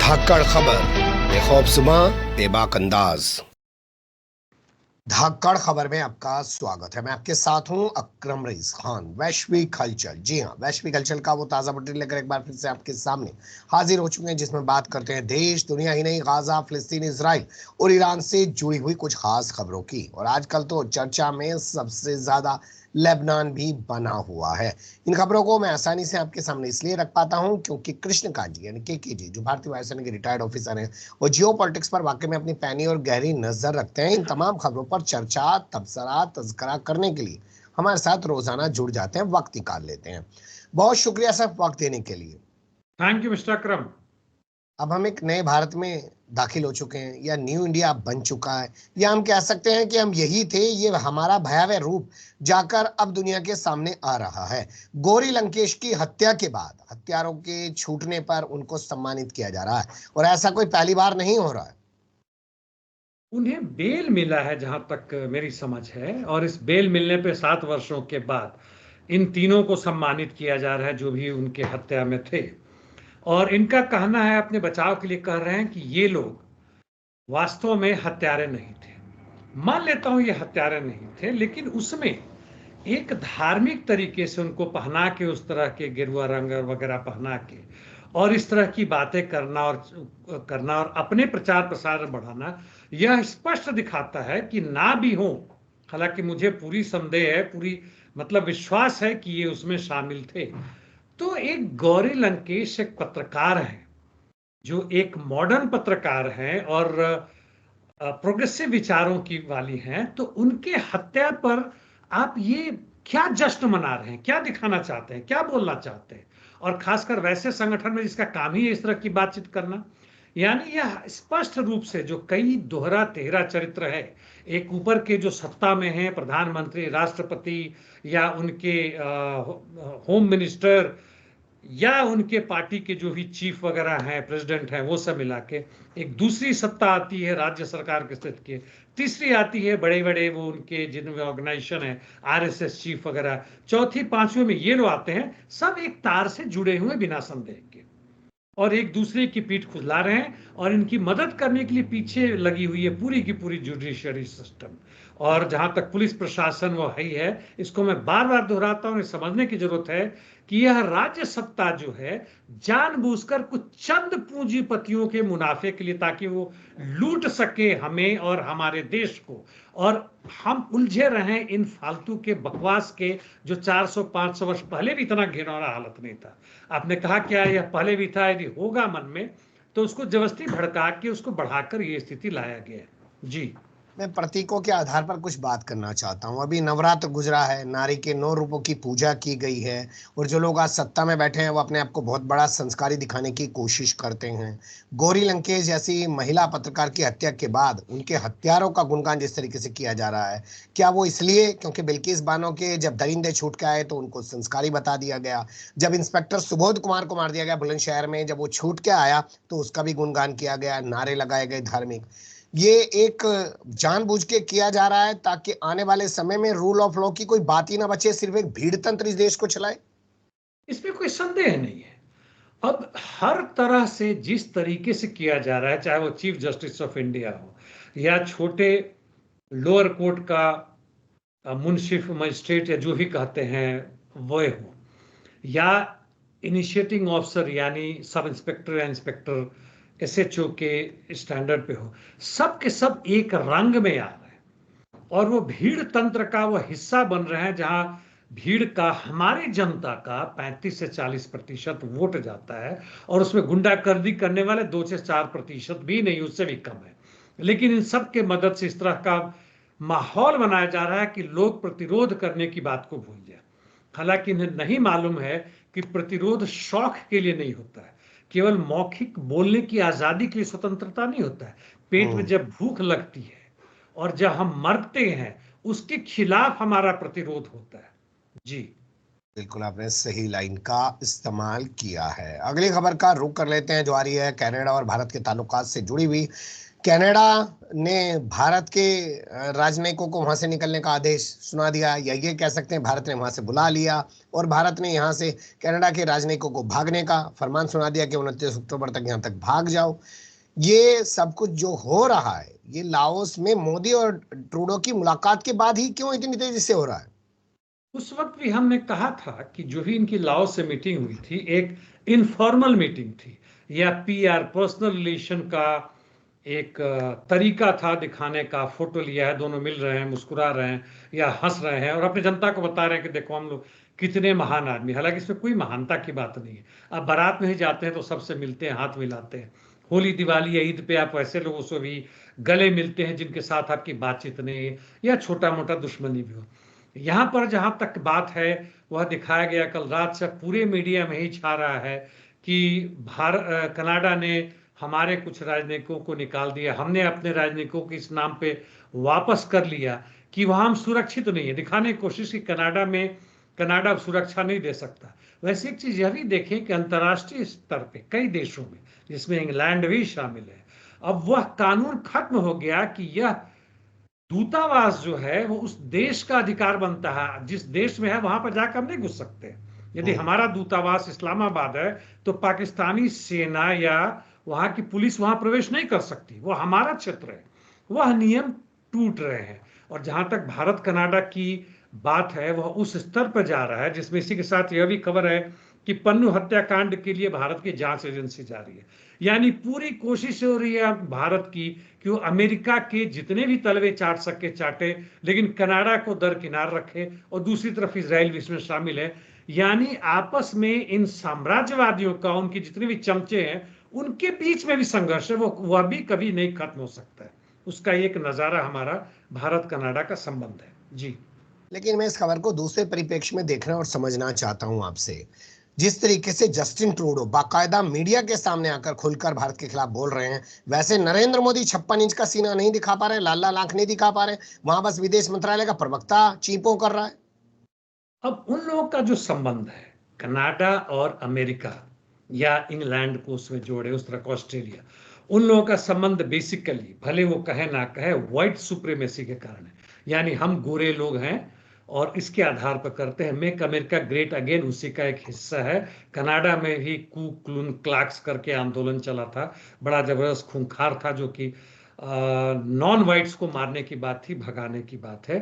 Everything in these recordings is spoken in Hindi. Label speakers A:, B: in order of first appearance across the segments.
A: धाकड़ खबर, बेखौफज़ुबां, बेबाक अंदाज। धाकड़ खबर में आपका स्वागत है। मैं आपके साथ हूं अकरम रईस खान। वैश्विक हलचल, जी हां, वैश्विक हलचल का वो ताज़ा बुलेटिन लेकर एक बार फिर से आपके सामने हाजिर हो चुके हैं, जिसमें बात करते हैं देश दुनिया ही नहीं, गाजा, फिलिस्तीन, इजराइल और ईरान से जुड़ी हुई कुछ खास खबरों की। और आजकल तो चर्चा में सबसे ज्यादा लेबनान भी बना हुआ है। इन खबरों को मैं आसानी से आपके सामने इसलिए रख पाता हूं क्योंकि कृष्णकांत जी यानी के जी, जो भारतीय वायुसेना के रिटायर्ड ऑफिसर हैं, वो जियो पॉलिटिक्स पर वाकई में अपनी पैनी और गहरी नजर रखते हैं। इन तमाम खबरों पर चर्चा, तबसरा, तज़किरा करने के लिए हमारे साथ रोजाना जुड़ जाते हैं, वक्त निकाल लेते हैं। बहुत शुक्रिया सर वक्त देने के लिए।
B: थैंक यू मिस्टर अकरम।
A: अब हम एक नए भारत में दाखिल हो चुके हैं, या न्यू इंडिया बन चुका है, या हम कह सकते हैं कि हम यही थे। ये हमारा भयावह रूप जाकर अब दुनिया के सामने आ रहा है। गौरी लंकेश की हत्या के बाद हत्यारों के छूटने पर उनको सम्मानित किया जा रहा है, और ऐसा कोई पहली बार नहीं हो रहा है।
B: उन्हें बेल मिला है जहां तक मेरी समझ है, और इस बेल मिलने पे 7 वर्षों के बाद इन तीनों को सम्मानित किया जा रहा है जो भी उनके हत्या में थे। और इनका कहना है, अपने बचाव के लिए कह रहे हैं कि ये लोग वास्तव में हत्यारे नहीं थे। मान लेता हूं ये हत्यारे नहीं थे, लेकिन उसमें एक धार्मिक तरीके से उनको पहना के, उस तरह के गेरुआ रंग वगैरह पहना के, और इस तरह की बातें करना और अपने प्रचार प्रसार बढ़ाना, यह स्पष्ट दिखाता है कि ना भी हो, हालांकि मुझे पूरी संदेह है, पूरी मतलब विश्वास है कि ये उसमें शामिल थे। तो एक गौरी लंकेश एक पत्रकार है, जो एक मॉडर्न पत्रकार हैं और प्रोग्रेसिव विचारों की वाली हैं, तो उनके हत्या पर आप ये क्या जश्न मना रहे हैं, क्या दिखाना चाहते हैं, क्या बोलना चाहते हैं? और खासकर वैसे संगठन में जिसका काम ही है इस तरह की बातचीत करना। यानी यह स्पष्ट रूप से जो कई दोहरा तेहरा चरित्र है, एक ऊपर के जो सत्ता में है, प्रधानमंत्री, राष्ट्रपति, या उनके होम मिनिस्टर, या उनके पार्टी के जो भी चीफ वगैरह हैं, प्रेसिडेंट हैं, वो सब मिला के एक दूसरी सत्ता आती है राज्य सरकार के स्थित की, तीसरी आती है बड़े बड़े वो उनके जिनमें ऑर्गेनाइजेशन है, आरएसएस चीफ वगैरह, चौथी पांचवी में ये लोग आते हैं, सब एक तार से जुड़े हुए बिना संदेह के, और एक दूसरे की पीठ खुजला रहे हैं, और इनकी मदद करने के लिए पीछे लगी हुई है पूरी की पूरी जुडिशरी सिस्टम। और जहां तक पुलिस प्रशासन वो है, इसको मैं बार बार दोहराता हूं, समझने की जरूरत है कि यह राज्य सत्ता जो है जानबूझकर कुछ चंद पूंजीपतियों के मुनाफे के लिए, ताकि वो लूट सके हमें और हमारे देश को, और हम उलझे रहें इन फालतू के बकवास के, जो 400-500 वर्ष पहले भी इतना घिनौना हालत नहीं था। आपने कहा क्या यह पहले भी था? यदि होगा मन में, तो उसको जबरदस्ती भड़का के उसको बढ़ाकर ये स्थिति लाया गया है। जी,
A: मैं प्रतीकों के आधार पर कुछ बात करना चाहता हूँ। अभी नवरात्र गुजरा है, नारी के 9 रूपों की पूजा की गई है, और जो लोग आज सत्ता में बैठे हैं वो अपने आप को बहुत बड़ा संस्कारी दिखाने की कोशिश करते हैं। गौरी लंकेश जैसी महिला पत्रकार की हत्या के बाद उनके हत्यारों का गुणगान जिस तरीके से किया जा रहा है, क्या वो इसलिए क्योंकि बिल्किस बानो के जब दरिंदे छूट के आए तो उनको संस्कारी बता दिया गया? जब इंस्पेक्टर सुबोध कुमार को मार दिया गया बुलंदशहर में, जब वो छूट के आया तो उसका भी गुणगान किया गया, नारे लगाए गए धार्मिक? ये एक जानबूझ के किया जा रहा है ताकि आने वाले समय में रूल ऑफ लॉ की कोई बात ही ना बचे, सिर्फ एक भीड़ तंत्र इस देश को चलाए।
B: इसमें कोई संदेह नहीं है। अब हर तरह से जिस तरीके से किया जा रहा है, चाहे वो चीफ जस्टिस ऑफ इंडिया हो, या छोटे लोअर कोर्ट का मुंसिफ मजिस्ट्रेट, या जो भी कहते हैं वो हो, या इनिशिएटिंग ऑफिसर यानी सब इंस्पेक्टर या इंस्पेक्टर एसएचओ के स्टैंडर्ड पे हो, सब के सब एक रंग में आ रहे हैं, और वो भीड़ तंत्र का वो हिस्सा बन रहे हैं, जहां भीड़ का, हमारी जनता का 35 से 40% वोट जाता है, और उसमें गुंडागर्दी करने वाले 2 से 4% भी नहीं, उससे भी कम है। लेकिन इन सब के मदद से इस तरह का माहौल बनाया जा रहा है कि लोग प्रतिरोध करने की बात को भूल जाए। हालांकि इन्हें नहीं मालूम है कि प्रतिरोध शौक के लिए नहीं होता है, केवल मौखिक बोलने की आजादी के लिए स्वतंत्रता नहीं होता है। पेट में जब भूख लगती है और जब हम मरते हैं, उसके खिलाफ हमारा प्रतिरोध होता है। जी,
A: बिल्कुल, आपने सही लाइन का इस्तेमाल किया है। अगली खबर का रुख कर लेते हैं, जो आ रही है कनाडा और भारत के ताल्लुकात से जुड़ी हुई। कनाडा ने भारत के राजनयिकों को वहां से निकलने का आदेश सुना दिया, या ये कह सकते हैं भारत ने वहां से बुला लिया और भारत ने यहाँ से कनाडा के राजनयिकों को भागने का फरमान सुना दिया कि 29 अक्टूबर तक यहाँ तक भाग जाओ। ये सब कुछ जो हो रहा है, ये लाओस में मोदी और ट्रूडो की मुलाकात के बाद ही क्यों इतनी तेजी से हो रहा है?
B: उस वक्त भी हमने कहा था कि जो भी इनकी लाओस से मीटिंग हुई थी एक इनफॉर्मल मीटिंग थी, या पीआर पर्सनल रिलेशन का एक तरीका था दिखाने का। फोटो लिया है, दोनों मिल रहे हैं, मुस्कुरा रहे हैं या हंस रहे हैं और अपनी जनता को बता रहे हैं कि देखो हम लोग कितने महान आदमी। हालांकि इसमें कोई महानता की बात नहीं है। आप बारात में ही जाते हैं तो सबसे मिलते हैं, हाथ मिलाते हैं। होली दिवाली या ईद पे आप ऐसे लोगों से भी गले मिलते हैं जिनके साथ आपकी बातचीत नहीं है या छोटा मोटा दुश्मनी भी हो। यहाँ पर जहां तक बात है वह दिखाया गया कल रात से पूरे मीडिया में ही छा रहा है कि कनाडा ने हमारे कुछ राजनयिकों को निकाल दिया, हमने अपने राजनयिकों के इस नाम पे वापस कर लिया कि वहां हम सुरक्षित नहीं है, दिखाने की कोशिश की कनाडा में कनाडा सुरक्षा नहीं दे सकता। वैसे एक चीज यह भी देखें कि अंतर्राष्ट्रीय स्तर पे कई देशों में, जिसमें इंग्लैंड भी शामिल है, अब वह कानून खत्म हो गया कि यह दूतावास जो है वो उस देश का अधिकार बनता है। जिस देश में है वहां पर जाकर हम नहीं घुस सकते। यदि हमारा दूतावास इस्लामाबाद है तो पाकिस्तानी सेना या वहां की पुलिस वहां प्रवेश नहीं कर सकती, वो हमारा क्षेत्र है। वह नियम टूट रहे हैं। और जहां तक भारत कनाडा की बात है वह उस स्तर पर जा रहा है जिसमें इसी के साथ यह भी खबर है कि पन्नू हत्याकांड के लिए भारत की जांच एजेंसी जा रही है। यानी पूरी कोशिश हो रही है भारत की कि वो अमेरिका के जितने भी तलवे चाट सके चाटे, लेकिन कनाडा को दरकिनार रखे। और दूसरी तरफ इजराइल भी इसमें शामिल है। यानी आपस में इन साम्राज्यवादियों का, उनके जितने भी चमचे हैं, उनके बीच में भी संघर्ष है, वो वह भी कभी नहीं खत्म हो सकता है। उसका एक नजारा हमारा भारत कनाडा का संबंध है। जी।
A: लेकिन मैं इस खबर को दूसरे परिप्रेक्ष्य में देखना और समझना चाहता हूं आपसे। जिस तरीके से जस्टिन ट्रूडो बाकायदा मीडिया के सामने आकर खुलकर भारत के खिलाफ बोल रहे हैं, वैसे नरेंद्र मोदी 56 इंच का सीना नहीं दिखा पा रहे, लाल लाल आंख नहीं दिखा पा रहे। वहां बस विदेश मंत्रालय का प्रवक्ता चीपों कर रहा है।
B: अब उन लोगों का जो संबंध है कनाडा और अमेरिका, या इंग्लैंड को उसमें जोड़े, उस तरह का ऑस्ट्रेलिया, उन लोगों का संबंध बेसिकली भले वो कहे ना कहे व्हाइट सुप्रीमेसी के कारण है। यानी हम गोरे लोग हैं और इसके आधार पर करते हैं। मेक अमेरिका ग्रेट अगेन उसी का एक हिस्सा है। कनाडा में भी कू क्लून क्लाक्स करके आंदोलन चला था, बड़ा जबरदस्त खूंखार था, जो कि नॉन वाइट्स को मारने की बात थी, भगाने की बात है।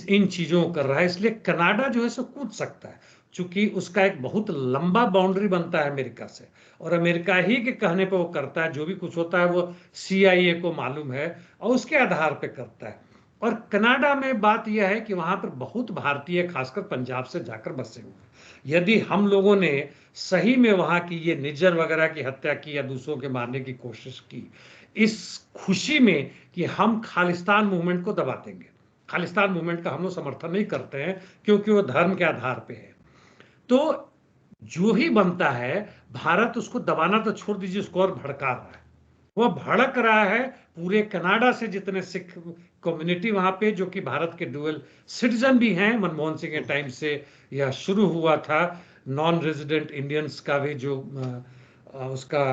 B: इन चीजों को कर रहा है, इसलिए कनाडा जो है सो कूद सकता है, चूंकि उसका एक बहुत लंबा बाउंड्री बनता है अमेरिका से, और अमेरिका ही के कहने पर वो करता है। जो भी कुछ होता है वो CIA को मालूम है और उसके आधार पे करता है। और कनाडा में बात यह है कि वहां पर बहुत भारतीय खासकर पंजाब से जाकर बसे हुए। यदि हम लोगों ने सही में वहां की ये निज्जर वगैरह की हत्या की या दूसरों के मारने की कोशिश की, इस खुशी में कि हम खालिस्तान मूवमेंट को दबा देंगे। खालिस्तान मूवमेंट का हम लोग समर्थन नहीं करते हैं क्योंकि वो धर्म के आधार पे है। तो जो ही बनता है भारत उसको दबाना तो छोड़ दीजिए, उसको और भड़का रहा है। वह भड़क रहा है पूरे कनाडा से जितने सिख कम्युनिटी वहां पे, जो कि भारत के डुअल सिटीजन भी हैं। मनमोहन सिंह के टाइम से यह शुरू हुआ था। नॉन रेजिडेंट इंडियंस का भी जो उसका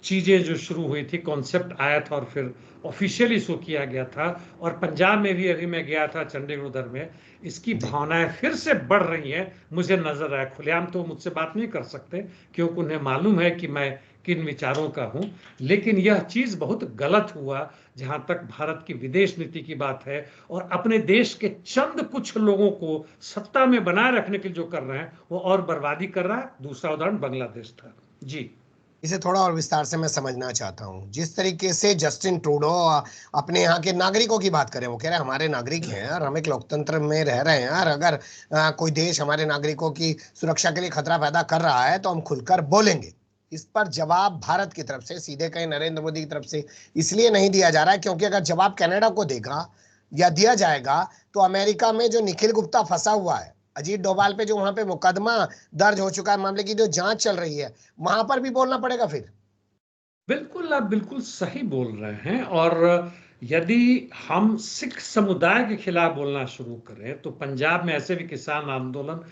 B: चीजें जो शुरू हुई थी, कॉन्सेप्ट आया था और फिर ऑफिशियली शो किया गया था। और पंजाब में भी अभी मैं गया था, चंडीगढ़ उधर में, इसकी भावनाएं फिर से बढ़ रही हैं। मुझे नजर आया, खुलेआम तो मुझसे बात नहीं कर सकते क्योंकि उन्हें मालूम है कि मैं किन विचारों का हूं, लेकिन यह चीज बहुत गलत हुआ जहां तक भारत की विदेश नीति की बात है। और अपने देश के चंद कुछ लोगों को सत्ता में बनाए रखने के लिए जो कर रहे हैं वो और बर्बादी कर रहा है। दूसरा उदाहरण बांग्लादेश था। जी।
A: इसे थोड़ा और विस्तार से मैं समझना चाहता हूँ। जिस तरीके से जस्टिन ट्रूडो अपने यहाँ के नागरिकों की बात करें, वो कह रहे हैं हमारे नागरिक हैं यार, हम एक लोकतंत्र में रह रहे हैं यार, अगर कोई देश हमारे नागरिकों की सुरक्षा के लिए खतरा पैदा कर रहा है तो हम खुलकर बोलेंगे। इस पर जवाब भारत की तरफ से, सीधे कहीं नरेंद्र मोदी की तरफ से इसलिए नहीं दिया जा रहा है क्योंकि अगर जवाब कनाडा को देगा या दिया जाएगा तो अमेरिका में जो निखिल गुप्ता फंसा हुआ है, अजीत डोभाल पे जो वहां पे मुकदमा दर्ज हो चुका है, मामले की जो जांच चल रही है, वहां पर भी बोलना पड़ेगा फिर।
B: बिल्कुल, आप बिल्कुल सही बोल रहे हैं। और यदि हम सिख समुदाय के खिलाफ बोलना शुरू करें तो पंजाब में ऐसे भी किसान आंदोलन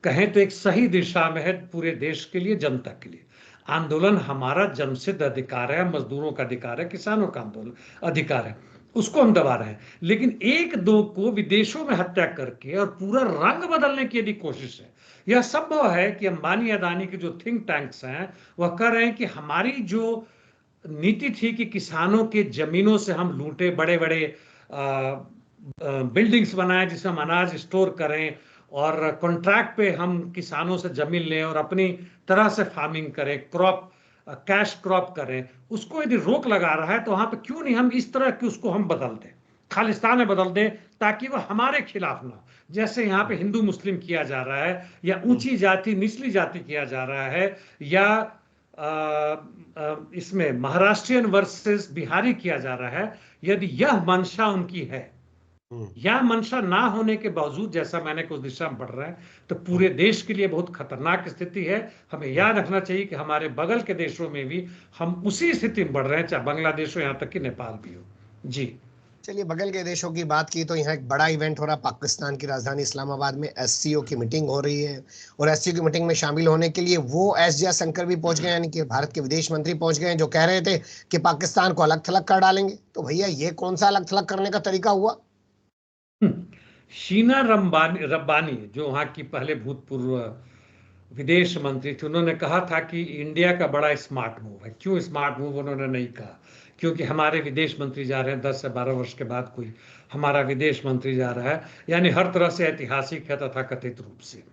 B: कहें तो एक सही दिशा में है पूरे देश के लिए, जनता के लिए। आंदोलन हमारा जन्मसिद्ध अधिकार है, मजदूरों का अधिकार है, किसानों का आंदोलन अधिकार है, उसको हम दबा रहे हैं। लेकिन एक दो को विदेशों में हत्या करके और पूरा रंग बदलने की यदि कोशिश है, यह संभव है कि अंबानी अदानी के जो थिंक टैंक्स हैं वह कह रहे हैं कि हमारी जो नीति थी कि किसानों के जमीनों से हम लूटे, बड़े बड़े बिल्डिंग्स बनाए जिसमें हम अनाज स्टोर करें और कॉन्ट्रैक्ट पे हम किसानों से जमीन लें और अपनी तरह से फार्मिंग करें, क्रॉप कैश क्रॉप करें, उसको यदि रोक लगा रहा है तो वहां पे क्यों नहीं हम इस तरह की उसको हम बदल दें, खालिस्तान में बदल दें, ताकि वह हमारे खिलाफ ना, जैसे यहाँ पे हिंदू मुस्लिम किया जा रहा है या ऊंची जाति निचली जाति किया जा रहा है, या इसमें महाराष्ट्रियन वर्सेस बिहारी किया जा रहा है। यदि यह मंशा उनकी है, या मंशा ना होने के बावजूद जैसा मैंने कुछ दिशा में बढ़ रहा है, तो पूरे देश के लिए बहुत खतरनाक स्थिति है। हमें याद रखना चाहिए कि हमारे बगल के देशों में भी हम उसी स्थिति में बढ़ रहे हैं, चाहे बांग्लादेश हो, यहां तक कि नेपाल भी हो। जी
A: चलिए, बगल के देशों की बात की तो यहाँ एक बड़ा इवेंट हो रहा है पाकिस्तान की राजधानी इस्लामाबाद में। एससीओ की मीटिंग हो रही है और एससीओ की मीटिंग में शामिल होने के लिए वो एस जयशंकर भी पहुंच गए, यानी कि भारत के विदेश मंत्री पहुंच गए, जो कह रहे थे कि पाकिस्तान को अलग थलग कर डालेंगे। तो भैया ये कौन सा अलग थलग करने का तरीका हुआ?
B: शीना रब्बानी जो वहां की पहले भूतपूर्व विदेश मंत्री थी, उन्होंने कहा था कि इंडिया का बड़ा स्मार्ट मूव है। क्यों स्मार्ट मूव उन्होंने नहीं कहा? क्योंकि हमारे विदेश मंत्री जा रहे हैं, 10 से 12 वर्ष के बाद कोई हमारा विदेश मंत्री जा रहा है, यानी हर तरह से ऐतिहासिक है तथा कथित रूप से।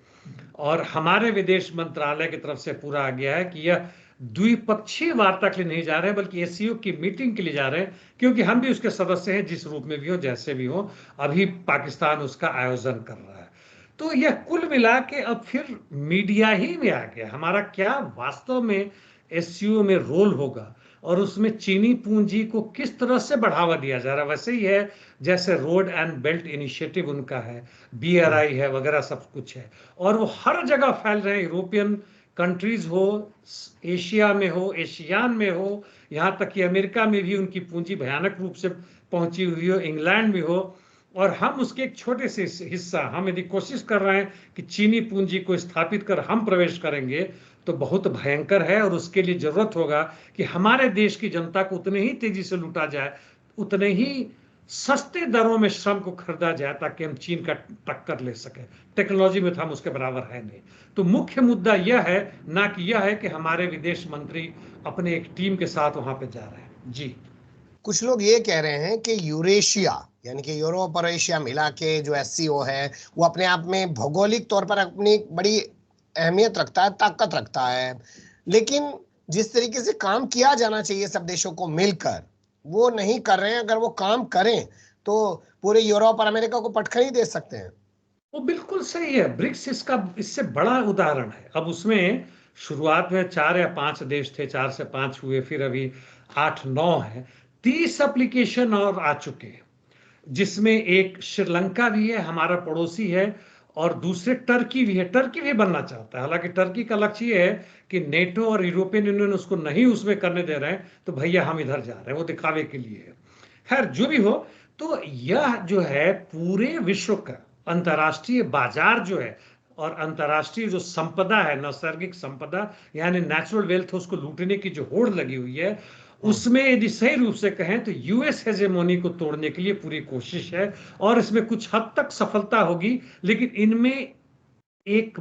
B: और हमारे विदेश मंत्रालय की तरफ से पूरा आ गया है कि यह द्विपक्षीय वार्ता के लिए नहीं जा रहे, बल्कि एससीओ की मीटिंग के लिए जा रहे हैं, क्योंकि हम भी उसके सदस्य हैं, जिस रूप में भी हो, जैसे भी हो। अभी पाकिस्तान उसका आयोजन कर रहा है। तो यह कुल मिला के अब फिर मीडिया ही में आ गया। हमारा क्या वास्तव में एससीओ में रोल होगा और उसमें चीनी पूंजी को किस तरह से बढ़ावा दिया जा रहा है। वैसे ही है जैसे रोड एंड बेल्ट इनिशिएटिव उनका है, बीआरआई है, वगैरह सब कुछ है, और वो हर जगह फैल रहे हैं। यूरोपियन कंट्रीज हो, एशिया में हो, एशियान में हो, यहाँ तक कि अमेरिका में भी उनकी पूंजी भयानक रूप से पहुंची हुई हो, इंग्लैंड में हो। और हम उसके एक छोटे से हिस्सा, हम यदि कोशिश कर रहे हैं कि चीनी पूंजी को स्थापित कर हम प्रवेश करेंगे, तो बहुत भयंकर है। और उसके लिए जरूरत होगा कि हमारे देश की जनता को उतने ही तेजी से लूटा जाए, उतने ही सस्ते दरों में श्रम को खरीदा जाए, ताकि हम चीन का टक्कर ले सके। टेक्नोलॉजी में तो हम उसके बराबर है नहीं। तो मुख्य मुद्दा यह है, ना कि यह है कि हमारे विदेश मंत्री अपने एक टीम के साथ वहां पे जा रहे हैं। जी
A: कुछ लोग ये कह रहे हैं कि यूरेशिया, यानी कि यूरोप और एशिया मिला के जो एससीओ है, वो अपने आप में भौगोलिक तौर पर अपनी बड़ी अहमियत रखता है, ताकत रखता है, लेकिन जिस तरीके से काम किया जाना चाहिए सब देशों को मिलकर, वो नहीं कर रहे हैं। अगर वो काम करें तो पूरे यूरोप और अमेरिका को पटखनी दे सकते हैं।
B: वो बिल्कुल सही है। ब्रिक्स इसका इससे बड़ा उदाहरण है। अब उसमें शुरुआत में 4 या 5 देश थे, 4 से 5 हुए, फिर अभी 8-9 है। 30 एप्लीकेशन और आ चुके हैं, जिसमें एक श्रीलंका भी है, हमारा पड़ोसी है, और दूसरे टर्की भी है। टर्की भी बनना चाहता है, हालांकि टर्की का लक्ष्य ये है कि नेटो और यूरोपियन यूनियन उसको नहीं उसमें करने दे रहे हैं, तो भैया हम इधर जा रहे हैं, वो दिखावे के लिए है। खैर जो भी हो, तो यह जो है पूरे विश्व का अंतर्राष्ट्रीय बाजार जो है, और अंतर्राष्ट्रीय जो संपदा है, नैसर्गिक संपदा यानी नेचुरल वेल्थ, उसको लूटने की जो होड़ लगी हुई है, उसमें यदि सही रूप से कहें तो यूएस हेजेमोनी को तोड़ने के लिए पूरी कोशिश है। और इसमें कुछ हद तक सफलता होगी, लेकिन इनमें एक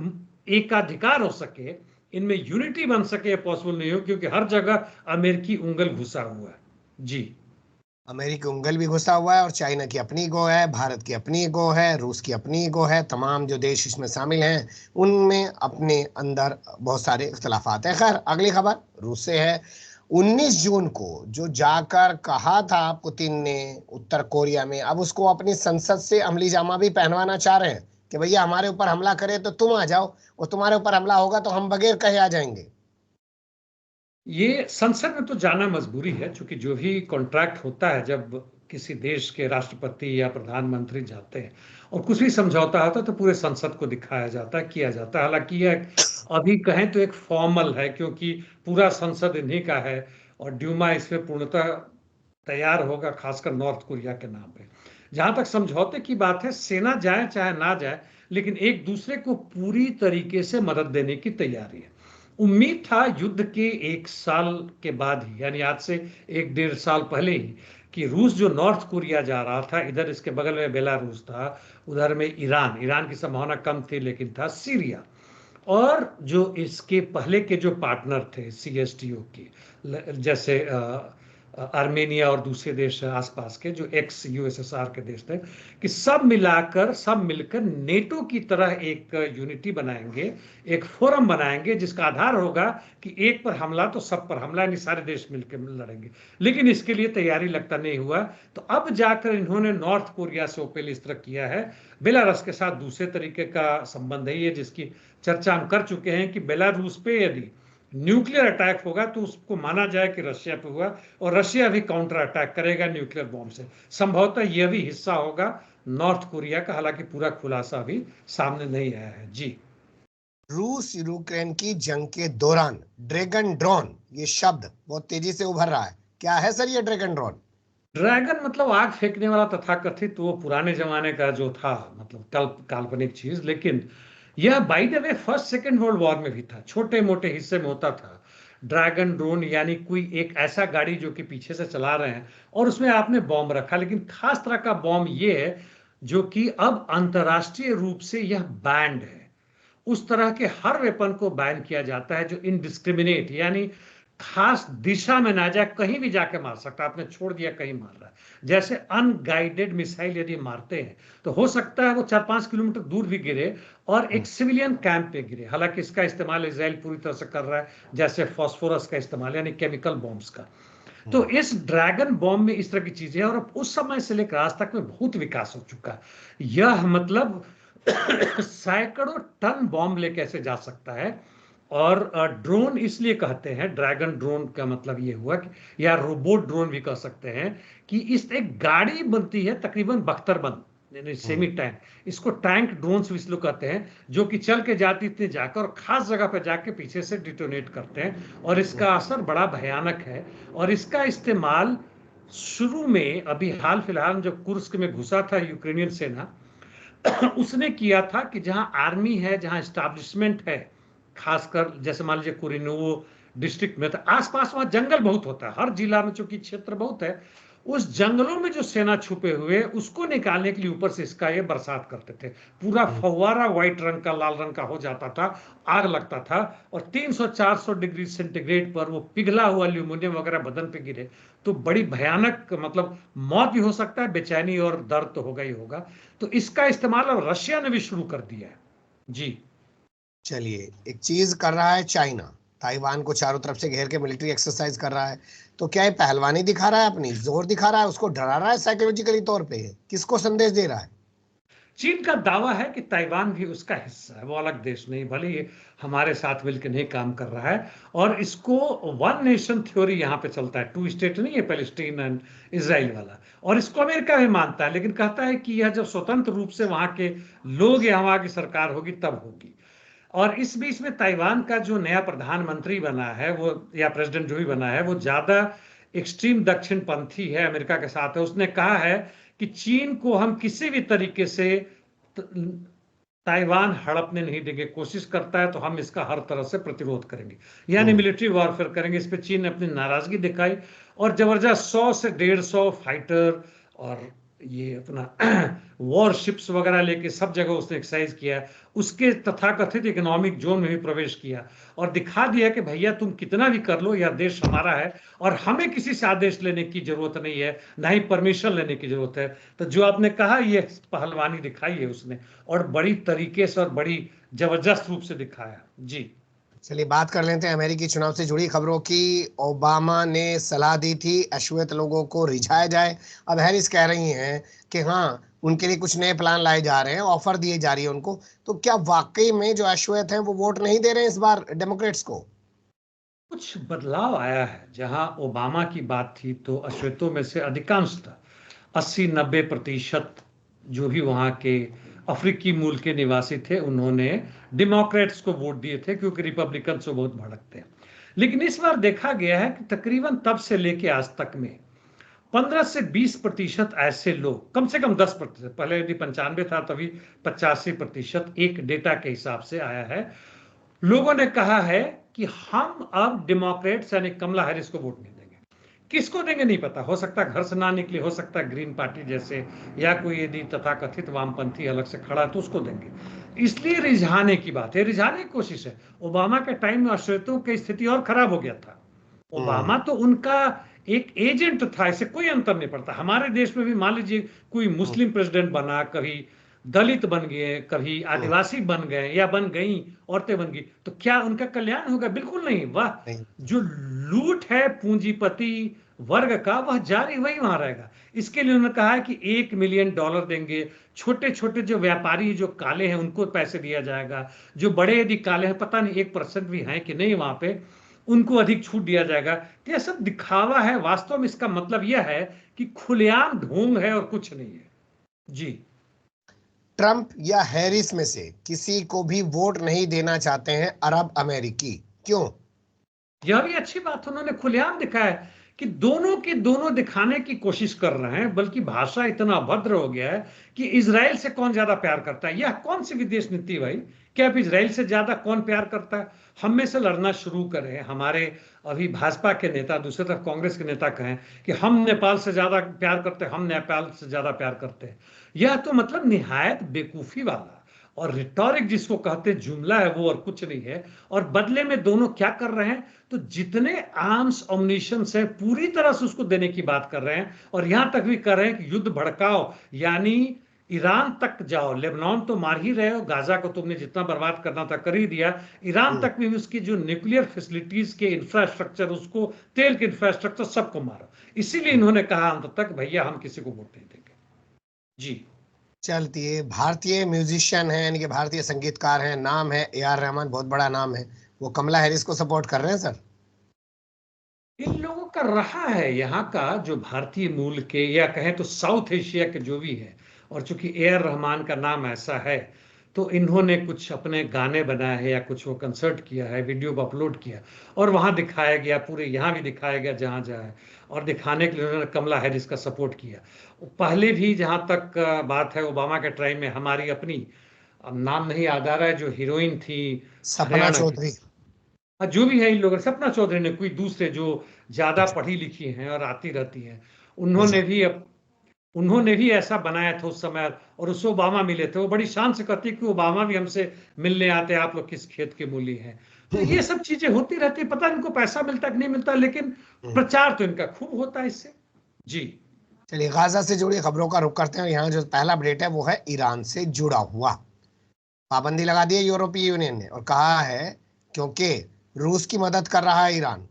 B: एकाधिकार हो सके, इनमें यूनिटी बन सके, पॉसिबल नहीं हो, क्योंकि हर जगह अमेरिकी उंगल घुसा हुआ है। जी
A: अमेरिकी उंगल भी घुसा हुआ है और चाइना की अपनी ईगो है, भारत की अपनी ईगो है, रूस की अपनी ईगो है। तमाम जो देश इसमें शामिल हैं उनमें अपने अंदर बहुत सारे इख्तलाफात हैं। खैर, अगली खबर रूस से है। 19 जून को जो जाकर कहा था पुतिन ने उत्तर कोरिया में, अब उसको अपनी संसद से अमली जामा भी पहनवाना चाह रहे हैं कि भैया हमारे ऊपर हमला करे तो तुम आ जाओ, और तुम्हारे ऊपर हमला होगा तो हम बगैर कहे आ जाएंगे।
B: ये संसद में तो जाना मजबूरी है, क्योंकि जो भी कॉन्ट्रैक्ट होता है, जब किसी देश के राष्ट्रपति या प्रधानमंत्री जाते हैं और कुछ भी समझौता होता है, तो पूरे संसद को दिखाया जाता है, किया जाता है। हालांकि यह अभी कहें तो एक फॉर्मल है, क्योंकि पूरा संसद इन्हीं का है, और ड्यूमा इसमें पूर्णतः तैयार होगा, खासकर नॉर्थ कोरिया के नाम पे। जहां तक समझौते की बात है, सेना जाए चाहे ना जाए, लेकिन एक दूसरे को पूरी तरीके से मदद देने की तैयारी है। उम्मीद था युद्ध के 1 साल के बाद ही, यानी आज से 1-1.5 साल पहले ही, कि रूस जो नॉर्थ कोरिया जा रहा था, इधर इसके बगल में बेलारूस था, उधर में ईरान, ईरान की संभावना कम थी लेकिन था सीरिया, और जो इसके पहले के जो पार्टनर थे सीएसटीओ के, जैसे आर्मेनिया और दूसरे देश आसपास के जो एक्स यूएसएसआर के देश थे, कि सब मिलाकर, सब मिलकर नेटो की तरह एक यूनिटी बनाएंगे, एक फोरम बनाएंगे जिसका आधार होगा कि एक पर हमला तो सब पर हमला, नहीं सारे देश मिलकर लड़ेंगे। लेकिन इसके लिए तैयारी लगता नहीं हुआ, तो अब जाकर इन्होंने नॉर्थ कोरिया से ओपन इस तरह किया है। बेलारूस के साथ दूसरे तरीके का संबंध है ये, जिसकी चर्चा हम कर चुके हैं कि बेलारूस पे यदि न्यूक्लियर अटैक होगा तो उसको माना जाए कि रशिया पे हुआ, और रशिया भी काउंटर अटैक करेगा न्यूक्लियर बॉम्ब से। संभवतः यह भी हिस्सा होगा नॉर्थ कोरिया का, हालांकि पूरा खुलासा भी सामने नहीं आया है। जी।
A: रूस यूक्रेन की जंग के दौरान ड्रैगन ड्रोन, ये शब्द बहुत तेजी से उभर रहा है, क्या है सर ये ड्रैगन ड्रोन?
B: ड्रैगन मतलब आग फेंकने वाला तथाकथित, तो वो पुराने जमाने का जो था, मतलब काल्पनिक चीज, लेकिन यह by the way first second world war में भी था, छोटे मोटे हिस्से में होता था। ड्रैगन ड्रोन यानी कोई एक ऐसा गाड़ी जो कि पीछे से चला रहे हैं और उसमें आपने बॉम्ब रखा, लेकिन खास तरह का बॉम्ब ये है जो कि अब अंतर्राष्ट्रीय रूप से यह बैंड है। उस तरह के हर वेपन को बैन किया जाता है जो इनडिस्क्रिमिनेट, यानी खास दिशा में ना जाए, कहीं भी जाके मार सकता है, आपने छोड़ दिया कहीं मार रहा है। जैसे अनगाइडेड मिसाइल यदि मारते हैं तो हो सकता है वो 4-5 किलोमीटर दूर भी गिरे और एक सिविलियन कैंप पे गिरे। हालांकि इसका इस्तेमाल इसराइल पूरी तरह से कर रहा है, जैसे फास्फोरस का इस्तेमाल, यानी केमिकल बॉम्ब्स का। तो इस ड्रैगन बॉम्ब में इस तरह की चीजें हैं, और उस समय से लेकर आज तक में बहुत विकास हो चुका है। यह मतलब सैकड़ों टन बॉम्ब ले कैसे जा सकता है। और ड्रोन इसलिए कहते हैं, ड्रैगन ड्रोन का मतलब ये हुआ कि, या रोबोट ड्रोन भी कह सकते हैं, कि इस एक गाड़ी बनती है तकरीबन बख्तरबंद, यानी सेमी टैंक, इसको टैंक ड्रोन भी इसलिए कहते हैं, जो कि चल के जाती इतने जाकर और खास जगह पर जाके पीछे से डिटोनेट करते हैं, और इसका असर बड़ा भयानक है। और इसका इस्तेमाल शुरू में, अभी हाल फिलहाल जब कुर्स्क में घुसा था यूक्रेनियन सेना, उसने किया था कि जहां आर्मी है, जहां एस्टैब्लिशमेंट है, खासकर जैसे मान लीजिए कुरिनोवो डिस्ट्रिक्ट में, तो आसपास वहां जंगल बहुत होता है, हर जिला में चूंकि क्षेत्र बहुत है, उस जंगलों में जो सेना छुपे हुए उसको निकालने के लिए ऊपर से इसका ये बरसात करते थे। पूरा फव्वारा व्हाइट रंग का, लाल रंग का हो जाता था, आग लगता था, और 300-400 डिग्री सेंटीग्रेड पर वो पिघला हुआ एल्यूमिनियम वगैरह बदन पे गिरे तो बड़ी भयानक, मतलब मौत भी हो सकता है, बेचैनी और दर्द तो होगा ही होगा। तो इसका इस्तेमाल अब रशिया ने भी शुरू कर दिया है। जी।
A: चलिए, एक चीज कर रहा है चाइना, ताइवान को चारों तरफ से घेर के मिलिट्री एक्सरसाइज कर रहा है, तो क्या ये पहलवानी दिखा रहा है, अपनी जोर दिखा रहा है, उसको डरा रहा है साइकोलॉजिकली तौर पे? किसको संदेश दे रहा है?
B: चीन का दावा है कि ताइवान भी उसका हिस्सा है, वो अलग देश नहीं, भले ये हमारे साथ मिलकर नहीं काम कर रहा है। और इसको वन नेशन थ्योरी यहाँ पे चलता है, 2 स्टेट नहीं है, पैलेस्टीन एंड इसराइल वाला, और इसको अमेरिका भी मानता है, लेकिन कहता है कि यह जब स्वतंत्र रूप से वहां के लोग या वहां की सरकार होगी तब होगी। और इस बीच में ताइवान का जो नया प्रधानमंत्री बना है, वो या प्रेसिडेंट जो भी बना है, वो ज्यादा एक्सट्रीम दक्षिणपंथी है, अमेरिका के साथ है। उसने कहा है कि चीन को हम किसी भी तरीके से ताइवान हड़पने नहीं देंगे, कोशिश करता है तो हम इसका हर तरह से प्रतिरोध करेंगे, यानी मिलिट्री वॉरफेयर करेंगे। इस पे चीन ने अपनी नाराजगी दिखाई और जबरदस्त 100 से 150 फाइटर और ये अपना वॉरशिप्स वगैरह लेके सब जगह उसने एक्सरसाइज किया। उसके तथाकथित इकोनॉमिक जोन में भी प्रवेश किया और दिखा दिया कि भैया तुम कितना भी कर लो, यह देश हमारा है और हमें किसी से आदेश लेने की जरूरत नहीं है, ना ही परमिशन लेने की जरूरत है। तो जो आपने कहा, ये पहलवानी दिखाई है उसने, और बड़ी तरीके से और बड़ी जबरदस्त रूप से दिखाया। जी।
A: चलिए, बात कर लेते हैं अमेरिकी चुनाव से जुड़ी खबरों की। ओबामा ने सलाह दी थी अश्वेत लोगों को रिझाया जाए, अब हैरिस कह रही हैं कि हाँ, उनके लिए कुछ नए प्लान लाए जा रहे हैं, ऑफर दिए जा रही है उनको। तो क्या वाकई में जो अश्वेत हैं वो वोट नहीं दे रहे हैं इस बार डेमोक्रेट्स को?
B: कुछ बदलाव आया है। जहां ओबामा की बात थी तो अश्वेतों में से अधिकांशतः 80-90% जो भी वहां के अफ्रीकी मूल के निवासी थे, उन्होंने डेमोक्रेट्स को वोट दिए थे, क्योंकि रिपब्लिकन से बहुत भड़कते हैं। लेकिन इस बार देखा गया है कि तकरीबन तब से लेके आज तक में 15 से 20% ऐसे लोग, कम से कम 10%, पहले यदि 95 था तभी 85%, एक डेटा के हिसाब से आया है, लोगों ने कहा है कि हम अब डेमोक्रेट्स यानी कमला हैरिस को वोट नहीं देंगे। किसको देंगे नहीं पता, हो सकता है घर से ना निकले, हो सकता है ग्रीन पार्टी जैसे, या कोई यदि तथाकथित वामपंथी अलग से खड़ा है तो उसको देंगे। इसलिए रिझाने की बात है, रिझाने की कोशिश है। ओबामा के टाइम में अश्वेतों की स्थिति और खराब हो गया था। ओबामा तो उनका एक एजेंट था, इससे कोई अंतर नहीं पड़ता। हमारे देश में भी मान लीजिए कोई मुस्लिम प्रेसिडेंट बना, कभी दलित बन गए, कभी आदिवासी बन गए या बन गई, औरतें बन गई, तो क्या उनका कल्याण होगा? बिल्कुल नहीं। वह
A: नहीं।
B: जो लूट है पूंजीपति वर्ग का, वह जारी वही वहां रहेगा। इसके लिए उन्होंने कहा है कि $1 मिलियन देंगे। छोटे छोटे जो व्यापारी जो काले हैं उनको पैसे दिया जाएगा। जो बड़े यदि काले हैं, पता नहीं 1% भी हैं कि नहीं वहां पे, उनको अधिक छूट दिया जाएगा। तो यह सब दिखावा है। वास्तव में इसका मतलब यह है कि खुलेआम ढोंग है और कुछ नहीं है। जी।
A: ट्रंप या हैरिस में से किसी को भी वोट नहीं देना चाहते हैं अरब अमेरिकी, क्यों?
B: यह भी अच्छी बात उन्होंने खुलेआम दिखाया है कि दोनों के दोनों दिखाने की कोशिश कर रहे हैं। बल्कि भाषा इतना अभद्र हो गया है कि इजराइल से कौन ज्यादा प्यार करता है। यह कौन सी विदेश नीति भाई? क्या अब इजराइल से ज्यादा कौन प्यार करता है? हम में से लड़ना शुरू करें। हमारे अभी भाजपा के नेता, दूसरी तरफ कांग्रेस के नेता कहें कि हम नेपाल से ज्यादा प्यार करते हैं, हम नेपाल से ज्यादा प्यार करते हैं। यह तो मतलब निहायत बेवकूफी वाला और रिटॉरिक जिसको कहते हैं जुमला है वो, और कुछ नहीं है। और बदले में दोनों क्या कर रहे हैं? तो जितने आर्म्स ऑम्निशंस है पूरी तरह से उसको देने की बात कर रहे हैं। और यहां तक भी कर रहे हैं कि युद्ध भड़काओ, यानी ईरान तक जाओ। लेबनान तो मार ही रहे हो, गाजा को तुमने जितना बर्बाद करना था कर ही दिया। ईरान तक भी उसकी जो न्यूक्लियर फैसिलिटीज के इंफ्रास्ट्रक्चर, उसको तेल के इंफ्रास्ट्रक्चर सबको मारो। इसीलिए इन्होंने कहा अंत तक भैया हम किसी को वोट नहीं देंगे। जी।
A: चलती है, भारतीय म्यूजिशियन है, यानी कि भारतीय संगीतकार हैं, नाम है A R रहमान, बहुत बड़ा नाम है, वो कमला हैरिस को सपोर्ट कर रहे हैं सर?
B: इन लोगों का रहा है यहाँ का जो भारतीय मूल के, या कहें तो साउथ एशिया के जो भी है। और चूंकि A R रहमान का नाम ऐसा है, तो इन्होंने कुछ अपने गाने बनाए हैं या कुछ वो कंसर्ट किया है, वीडियो को अपलोड किया और वहां दिखाया गया, पूरे यहाँ भी दिखाया गया जहां जहां है। और दिखाने के लिए उन्होंने कमला हैरिस का सपोर्ट किया। पहले भी जहां तक बात है, ओबामा के टाइम में हमारी अपनी, अब नाम नहीं याद आ रहा है, जो हीरोइन थी
A: सपना
B: हरियाणा की,
A: चौधरी।
B: जो भी है इन लोगों, सपना चौधरी ने, कोई दूसरे जो ज्यादा पढ़ी लिखी हैं और आती रहती हैं,
A: अच्छा।
B: उन्होंने भी ऐसा बनाया था उस समय। और उससे ओबामा मिले थे। वो बड़ी शान से कहती कि ओबामा भी हमसे मिलने आते, आप लोग किस खेत के मूली हैं। तो ये सब चीजें होती रहती है। पता इनको पैसा मिलता कि नहीं मिलता, लेकिन प्रचार तो इनका खूब होता है इससे। जी।
A: चलिए, गाजा से जुड़ी खबरों का रुख करते हैं। और यहाँ जो पहला अपडेट है वो है ईरान से जुड़ा हुआ। पाबंदी लगा दी है यूरोपीय यूनियन ने, और कहा है क्योंकि रूस की मदद कर रहा है ईरान।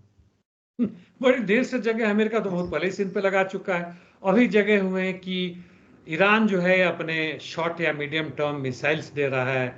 B: बड़ी देर से जगह, अमेरिका तो बहुत पहले ही इन पे लगा चुका है। अभी जगह हुए हैं कि ईरान जो है अपने शॉर्ट या मीडियम टर्म मिसाइल्स दे रहा है,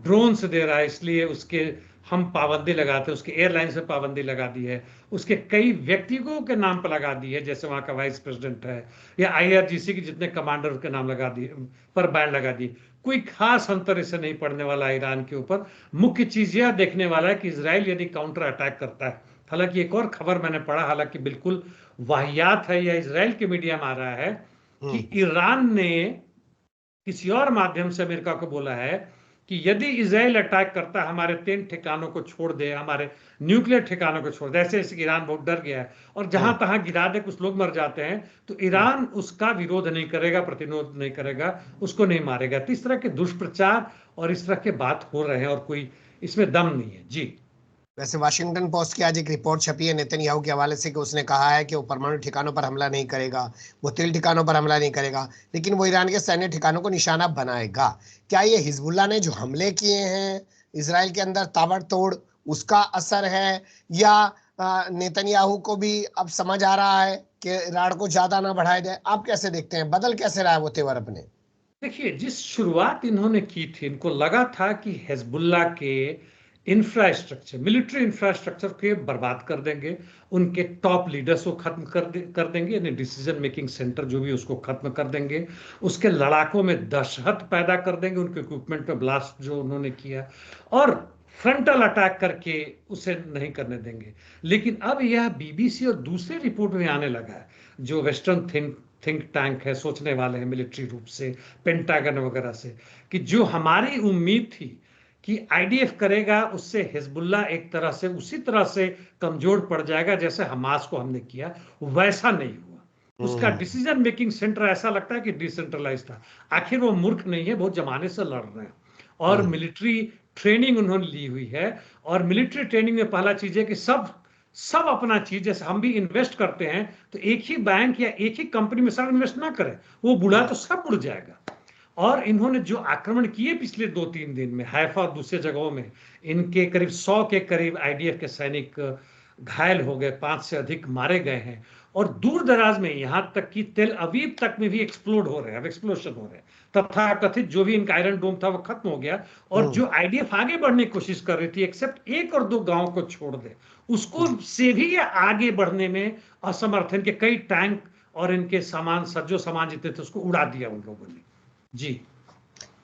B: ड्रोन्स दे रहा है, इसलिए उसके हम पाबंदी लगाते हैं। उसके एयरलाइन से पाबंदी लगा दी है, उसके कई व्यक्तियों के नाम पर लगा दी है, जैसे वहां का वाइस प्रेसिडेंट है, या IRGC के जितने कमांडर के नाम लगा दिए, पर बैन लगा दी। कोई खास अंतर इससे नहीं पड़ने वाला है ईरान के ऊपर। मुख्य चीज यह देखने वाला है कि इसराइल यदि काउंटर अटैक करता है। हालांकि एक और खबर मैंने पढ़ा, हालांकि बिल्कुल वाहियात है, या इसराइल के मीडिया में आ रहा है कि ईरान ने किसी और माध्यम से अमेरिका को बोला है कि यदि इसराइल अटैक करता है, हमारे 3 ठिकानों को छोड़ दे, हमारे न्यूक्लियर ठिकानों को छोड़ दे, ऐसे ऐसे ईरान बहुत डर गया है और जहां तहां गिरा दे, कुछ लोग मर जाते हैं, तो ईरान उसका विरोध नहीं करेगा, प्रतिरोध नहीं करेगा, उसको नहीं मारेगा। तो इस तरह के दुष्प्रचार और इस तरह के बात हो रहे हैं और कोई इसमें दम नहीं है। जी।
A: वैसे वाशिंगटन पोस्ट की आज एक रिपोर्ट छपी है नेतन्याहू के हवाले से, कि उसने कहा है कि वो परमाणु ठिकानों पर हमला नहीं करेगा, वो तेल ठिकानों पर हमला नहीं करेगा, लेकिन वो ईरान के सैन्य ठिकानों को निशाना बनाएगा। क्या ये हिजबुल्लाह ने जो हमले किए हैं इसराइल के अंदर ताबड़तोड़, उसका असर है, या नेतन्याहू को भी अब समझ आ रहा है कि राड़ को ज्यादा ना बढ़ाया जाए? आप कैसे देखते हैं, बदल कैसे रहा है वो तेवर अपने?
B: देखिए, जिस शुरुआत इन्होंने की थी, इनको लगा था कि हिजबुल्लाह के इंफ्रास्ट्रक्चर, मिलिट्री इंफ्रास्ट्रक्चर के बर्बाद कर देंगे, उनके टॉप लीडर्स को खत्म कर देंगे, यानी डिसीजन मेकिंग सेंटर जो भी, उसको खत्म कर देंगे, उसके लड़ाकों में दहशत पैदा कर देंगे, उनके इक्विपमेंट पे ब्लास्ट जो उन्होंने किया, और फ्रंटल अटैक करके उसे नहीं करने देंगे। लेकिन अब यह BBC और दूसरे रिपोर्ट में आने लगा है, जो वेस्टर्न थिंक टैंक है, सोचने वाले हैं मिलिट्री रूप से, पेंटागन वगैरह से, कि जो हमारी उम्मीद थी कि आईडीएफ करेगा उससे हिजबुल्ला एक तरह से उसी तरह से कमजोर पड़ जाएगा जैसे हमास को हमने किया, वैसा नहीं हुआ। उसका डिसीजन मेकिंग सेंटर ऐसा लगता है कि डिसेंट्रलाइज था। आखिर वो मूर्ख नहीं है, बहुत जमाने से लड़ रहे हैं और मिलिट्री ट्रेनिंग उन्होंने ली हुई है। और मिलिट्री ट्रेनिंग में पहला चीज है कि सब अपना चीज, जैसे हम भी इन्वेस्ट करते हैं तो एक ही बैंक या एक ही कंपनी में सब इन्वेस्ट ना करें, वो बुढ़ा तो सब बुढ़ जाएगा। और इन्होंने जो आक्रमण किए पिछले 2-3 दिन में हैफा और दूसरे जगहों में, इनके करीब 100 के करीब आईडीएफ के सैनिक घायल हो गए, 5 से अधिक मारे गए हैं। और दूर दराज में यहां तक कि तेल अवीव तक में भी एक्सप्लोड हो रहे हैं, अब एक्सप्लोशन हो रहे हैं। तथा कथित जो भी इनका आयरन डोम था वो खत्म हो गया। और जो आईडीएफ आगे बढ़ने की कोशिश कर रही थी, एक्सेप्ट 1 और 2 गांव को छोड़ दे, उसको से भी ये आगे बढ़ने में असमर्थ है। इनके कई टैंक और इनके सामान, सज्जो सामान जितने थे उसको उड़ा दिया उन लोगों ने। जी,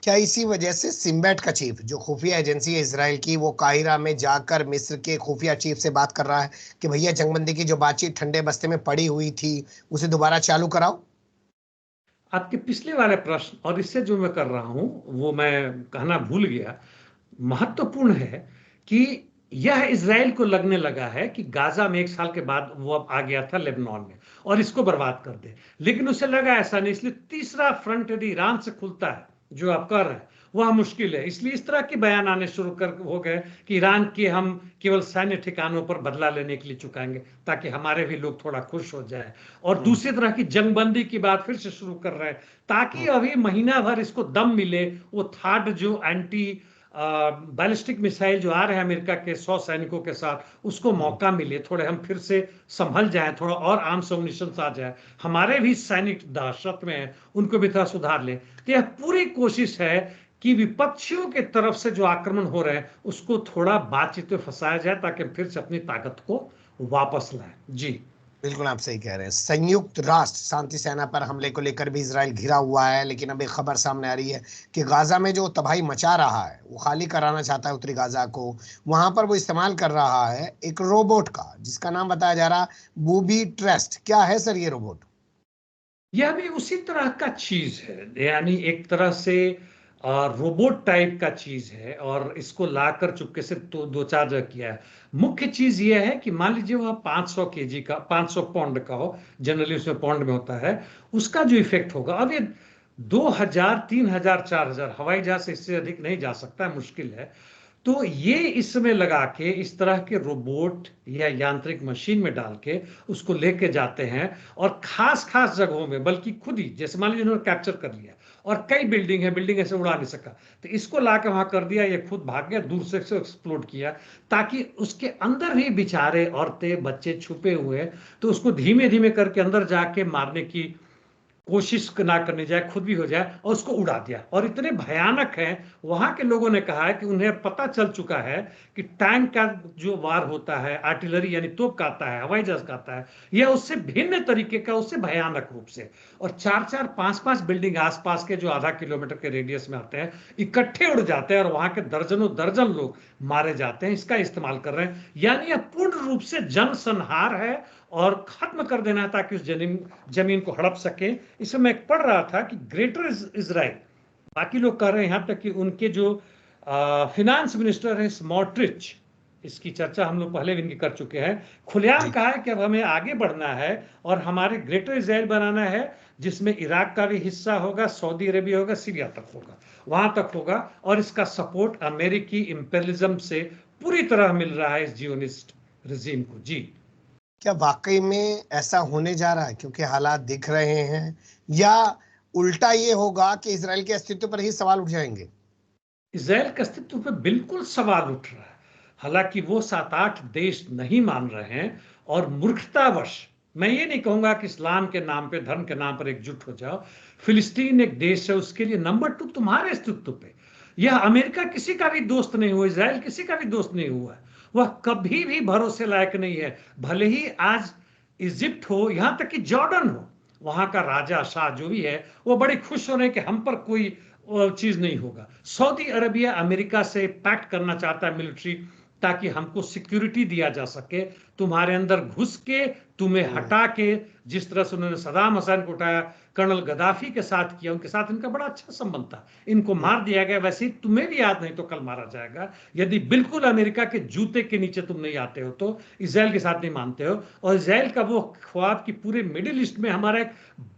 A: क्या इसी वजह से सिम्बैट का चीफ, जो खुफिया एजेंसी है इसराइल की, वो काहिरा में जाकर मिस्र के खुफिया चीफ से बात कर रहा है कि भैया जंगबंदी की जो बातचीत ठंडे बस्ते में पड़ी हुई थी उसे दोबारा चालू कराओ?
B: आपके पिछले वाले प्रश्न और इससे जो मैं कर रहा हूं वो मैं कहना भूल गया, महत्वपूर्ण है कि यह इजराइल को लगने लगा है कि गाजा में 1 साल के बाद वो अब आ गया था लेबनान में और इसको बर्बाद कर दे। लेकिन उसे लगा ऐसा नहीं, इसलिए तीसरा फ्रंट यदि ईरान से खुलता है जो आप कर रहे हैं वह मुश्किल है, इसलिए इस तरह के बयान आने शुरू कर हो गए कि ईरान के हम केवल सैन्य ठिकानों पर बदला लेने के लिए चुकाएंगे ताकि हमारे भी लोग थोड़ा खुश हो जाए। और दूसरी तरह की जंगबंदी की बात फिर से शुरू कर रहे हैं ताकि अभी महीना भर इसको दम मिले। वो थर्ड जो एंटी बैलिस्टिक मिसाइल जो आ रहे हैं अमेरिका के 100 सैनिकों के साथ, उसको मौका मिले, थोड़े हम फिर से संभल जाएं, थोड़ा और आर्म्स एम्युनिशन आ जाए, हमारे भी सैनिक दहशत में हैं उनको भी थोड़ा सुधार ले। तो यह पूरी कोशिश है कि विपक्षियों के तरफ से जो आक्रमण हो रहे हैं उसको थोड़ा बातचीत में फंसाया जाए ताकि फिर से अपनी ताकत को वापस लाए। जी,
A: बिल्कुल आप सही कह रहे हैं। संयुक्त राष्ट्र शांति सेना पर हमले को लेकर भी इसराइल घिरा हुआ है, लेकिन अब एक खबर सामने आ रही है कि गाजा में जो तबाही मचा रहा है वो खाली कराना चाहता है उत्तरी गाजा को। वहां पर वो इस्तेमाल कर रहा है एक रोबोट का, जिसका नाम बताया जा रहा बूबी ट्रस्ट। क्या है सर ये रोबोट?
B: यह भी उसी तरह का चीज है, यानी एक तरह से रोबोट टाइप का चीज है और इसको लाकर चुपके से तो 2-4 जगह किया है। मुख्य चीज यह है कि मान लीजिए वह 500 केजी का, 500 पाउंड का हो, जनरली उसमें पाउंड में होता है, उसका जो इफेक्ट होगा, अब ये 2000, 3000, 4000 हवाई जहाज से इससे अधिक नहीं जा सकता है, मुश्किल है। तो ये इसमें लगा के इस तरह के रोबोट या यांत्रिक मशीन में डाल के उसको लेके जाते हैं और खास खास जगहों में, बल्कि खुद ही, जैसे मान लीजिए उन्होंने कैप्चर कर लिया और कई बिल्डिंग है, बिल्डिंग ऐसे उड़ा नहीं सका तो इसको ला के वहां कर दिया, ये खुद भाग गया, दूर से एक्सप्लोड किया ताकि उसके अंदर भी बेचारे औरतें बच्चे छुपे हुए हैं, तो उसको धीमे धीमे करके अंदर जाके मारने की कोशिश ना करनी जाए, खुद भी हो जाए, और उसको उड़ा दिया। और इतने भयानक हैं, वहां के लोगों ने कहा है कि उन्हें पता चल चुका है कि टैंक का जो वार होता है, आर्टिलरी यानी तोप का आता है, हवाई जहाज का आता है, यह उससे भिन्न तरीके का, उससे भयानक रूप से। और 4-4, 5-5 बिल्डिंग आसपास के जो आधा किलोमीटर के रेडियस में आते हैं, इकट्ठे उड़ जाते हैं और वहां के दर्जनों दर्जन लोग मारे जाते हैं, इसका इस्तेमाल कर रहे हैं। यानी यह पूर्ण रूप से जनसंहार है और खत्म कर देना है ताकि उस जमीन को हड़प सके। इसमें मैं पढ़ रहा था कि ग्रेटर इजराइल, बाकी लोग कह रहे हैं यहां तक कि उनके जो फिनांस मिनिस्टर है स्मोट्रिच, इसकी चर्चा हम लोग पहले भी इनकी कर चुके हैं, खुलेआम कहा है कि अब हमें आगे बढ़ना है और हमारे ग्रेटर इजराइल बनाना है जिसमें इराक का भी हिस्सा होगा, सऊदी अरेबिया होगा, सीरिया तक होगा, वहां तक होगा। और इसका सपोर्ट अमेरिकी इंपेरियलिज्म से पूरी तरह मिल रहा है इस जियोनिस्ट रिजीम को। जी,
A: क्या वाकई में ऐसा होने जा रहा है, क्योंकि हालात दिख रहे हैं, या उल्टा ये होगा कि इसराइल के अस्तित्व पर ही सवाल उठ जाएंगे?
B: इसराइल के अस्तित्व पर बिल्कुल सवाल उठ रहा है। हालांकि वो 7-8 देश नहीं मान रहे हैं और मूर्खतावश, मैं ये नहीं कहूंगा कि इस्लाम के नाम पे, धर्म के नाम पर एकजुट हो जाओ। फिलिस्तीन एक देश है, उसके लिए नंबर 2 तुम्हारे अस्तित्व पे। यह अमेरिका किसी का भी दोस्त नहीं हुआ, इसराइल किसी का भी दोस्त नहीं हुआ है, वह कभी भी भरोसे लायक नहीं है। भले ही आज इजिप्ट हो, यहां तक कि जॉर्डन हो, वहां का राजा शाह जो भी है वो बड़े खुश हो रहे हैं कि हम पर कोई चीज नहीं होगा। सऊदी अरबिया अमेरिका से पैक्ट करना चाहता है मिलिट्री, ताकि हमको सिक्योरिटी दिया जा सके, तुम्हारे अंदर घुस के तुम्हें हटा के, जिस तरह से उन्होंने सदाम हुसैन को उठाया, कर्नल गद्दाफी के साथ किया, उनके साथ इनका बड़ा अच्छा संबंध था, इनको मार दिया गया। वैसे ही तुम्हें भी आज नहीं तो कल मारा जाएगा, यदि बिल्कुल अमेरिका के जूते के नीचे तुम नहीं आते हो, तो इसराइल के साथ नहीं मानते हो, और इसराइल का वो ख्वाब कि पूरे मिडिल ईस्ट में हमारा एक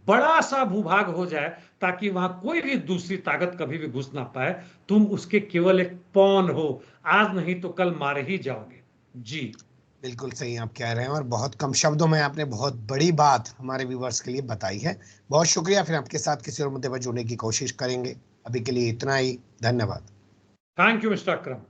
B: बड़ा सा भूभाग हो जाए ताकि वहां कोई भी दूसरी ताकत कभी भी घुस ना पाए, तुम उसके केवल एक पॉन हो, आज नहीं तो कल मारे ही जाओगे। जी
A: बिल्कुल सही आप कह रहे हैं, और बहुत कम शब्दों में आपने बहुत बड़ी बात हमारे व्यूवर्स के लिए बताई है। बहुत शुक्रिया। फिर आपके साथ किसी और मुद्दे पर जुड़ने की कोशिश करेंगे। अभी के लिए इतना ही। धन्यवाद।
B: Thank you mister Akram.